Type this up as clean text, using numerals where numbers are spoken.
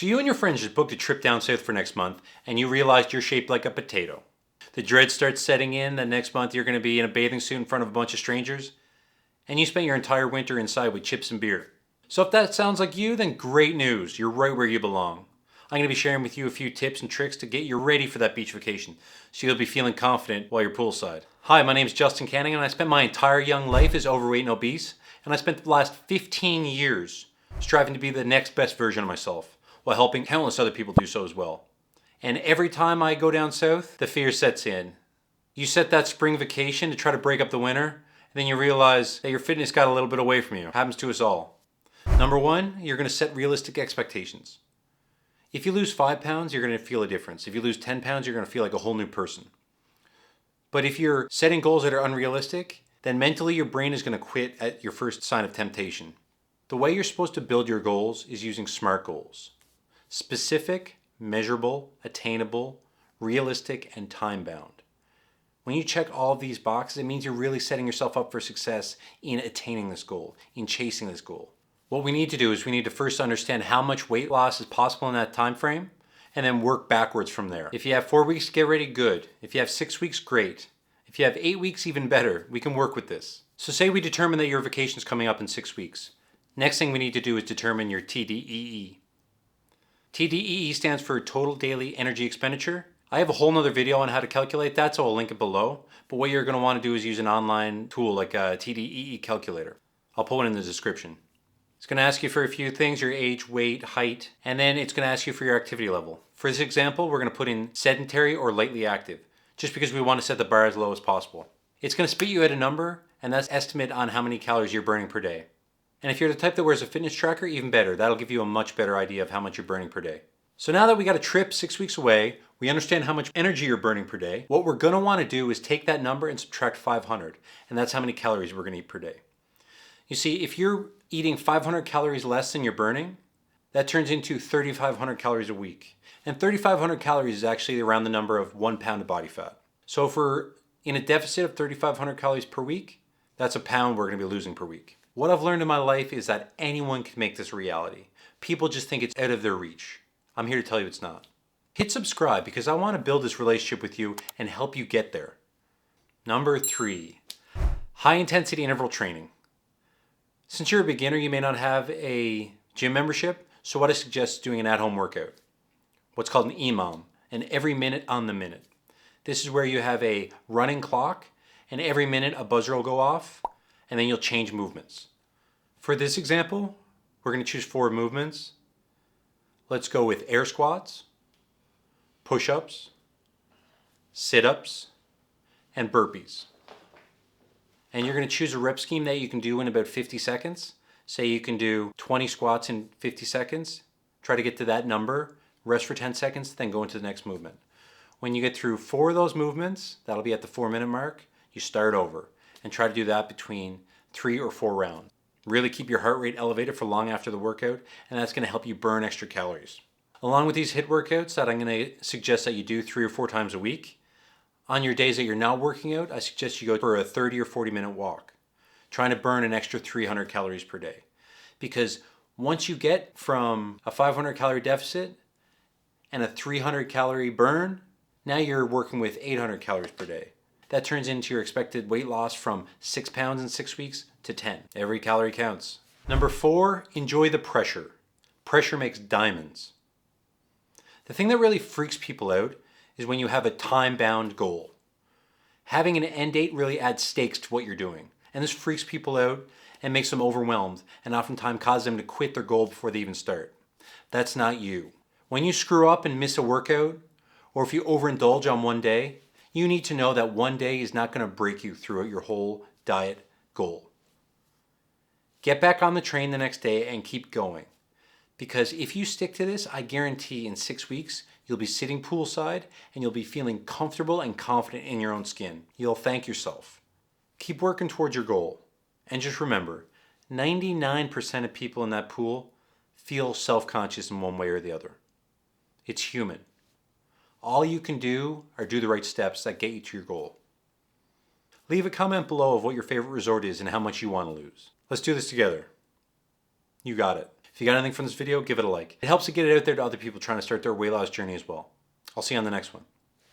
So you and your friends just booked a trip down south for next month and you realized you're shaped like a potato. The dread starts setting in that next month you're going to be in a bathing suit in front of a bunch of strangers, and you spent your entire winter inside with chips and beer. So if that sounds like you, then great news. You're right where you belong. I'm going to be sharing with you a few tips and tricks to get you ready for that beach vacation, so you'll be feeling confident while you're poolside. Hi, my name is Justin Canning, and I spent my entire young life as overweight and obese, and I spent the last 15 years striving to be the next best version of myself, while helping countless other people do so as well. And every time I go down south, the fear sets in. You set that spring vacation to try to break up the winter, and then you realize that your fitness got a little bit away from you. It happens to us all. Number one, you're going to set realistic expectations. If you lose 5 pounds, you're going to feel a difference. If you lose 10 pounds, you're going to feel like a whole new person. But if you're setting goals that are unrealistic, then mentally your brain is going to quit at your first sign of temptation. The way you're supposed to build your goals is using SMART goals. Specific, measurable, attainable, realistic, and time-bound. When you check all of these boxes, it means you're really setting yourself up for success in attaining this goal, in chasing this goal. What we need to do is we need to first understand how much weight loss is possible in that time frame, and then work backwards from there. If you have 4 weeks, get ready, good. If you have 6 weeks, great. If you have 8 weeks, even better. We can work with this. So say we determine that your vacation is coming up in 6 weeks. Next thing we need to do is determine your TDEE. TDEE stands for Total Daily Energy Expenditure. I have a whole nother video on how to calculate that, so I'll link it below. But what you're going to want to do is use an online tool like a TDEE Calculator. I'll put one in the description. It's going to ask you for a few things, your age, weight, height, and then it's going to ask you for your activity level. For this example, we're going to put in sedentary or lightly active, just because we want to set the bar as low as possible. It's going to spit you out a number, and that's estimate on how many calories you're burning per day. And if you're the type that wears a fitness tracker, even better. That'll give you a much better idea of how much you're burning per day. So now that we got a trip 6 weeks away, we understand how much energy you're burning per day. What we're gonna wanna do is take that number and subtract 500, and that's how many calories we're gonna eat per day. You see, if you're eating 500 calories less than you're burning, that turns into 3,500 calories a week. And 3,500 calories is actually around the number of 1 pound of body fat. So if we're in a deficit of 3,500 calories per week, that's a pound we're gonna be losing per week. What I've learned in my life is that anyone can make this a reality. People just think it's out of their reach. I'm here to tell you it's not. Hit subscribe because I want to build this relationship with you and help you get there. Number 3, high intensity interval training. Since you're a beginner, you may not have a gym membership, so what I suggest is doing an at-home workout. What's called an EMOM, an every minute on the minute. This is where you have a running clock and every minute a buzzer will go off, and then you'll change movements. For this example, we're going to choose 4 movements. Let's go with air squats, push-ups, sit-ups, and burpees. And you're going to choose a rep scheme that you can do in about 50 seconds. Say you can do 20 squats in 50 seconds. Try to get to that number, rest for 10 seconds, then go into the next movement. When you get through 4 of those movements, that'll be at the 4-minute mark, you start over. And try to do that between 3 or 4 rounds. Really keep your heart rate elevated for long after the workout, and that's going to help you burn extra calories. Along with these HIIT workouts that I'm going to suggest that you do 3 or 4 times a week, on your days that you're not working out, I suggest you go for a 30 or 40-minute walk, trying to burn an extra 300 calories per day. Because once you get from a 500 calorie deficit and a 300 calorie burn, now you're working with 800 calories per day. That turns into your expected weight loss from 6 pounds in 6 weeks to 10. Every calorie counts. Number 4, enjoy the pressure. Pressure makes diamonds. The thing that really freaks people out is when you have a time-bound goal. Having an end date really adds stakes to what you're doing. And this freaks people out and makes them overwhelmed and oftentimes causes them to quit their goal before they even start. That's not you. When you screw up and miss a workout, or if you overindulge on one day, you need to know that one day is not going to break you throughout your whole diet goal. Get back on the train the next day and keep going. Because if you stick to this, I guarantee in 6 weeks, you'll be sitting poolside and you'll be feeling comfortable and confident in your own skin. You'll thank yourself. Keep working towards your goal. And just remember, 99% of people in that pool feel self-conscious in one way or the other. It's human. All you can do are do the right steps that get you to your goal. Leave a comment below of what your favorite resort is and how much you want to lose. Let's do this together. You got it. If you got anything from this video, give it a like. It helps to get it out there to other people trying to start their weight loss journey as well. I'll see you on the next one.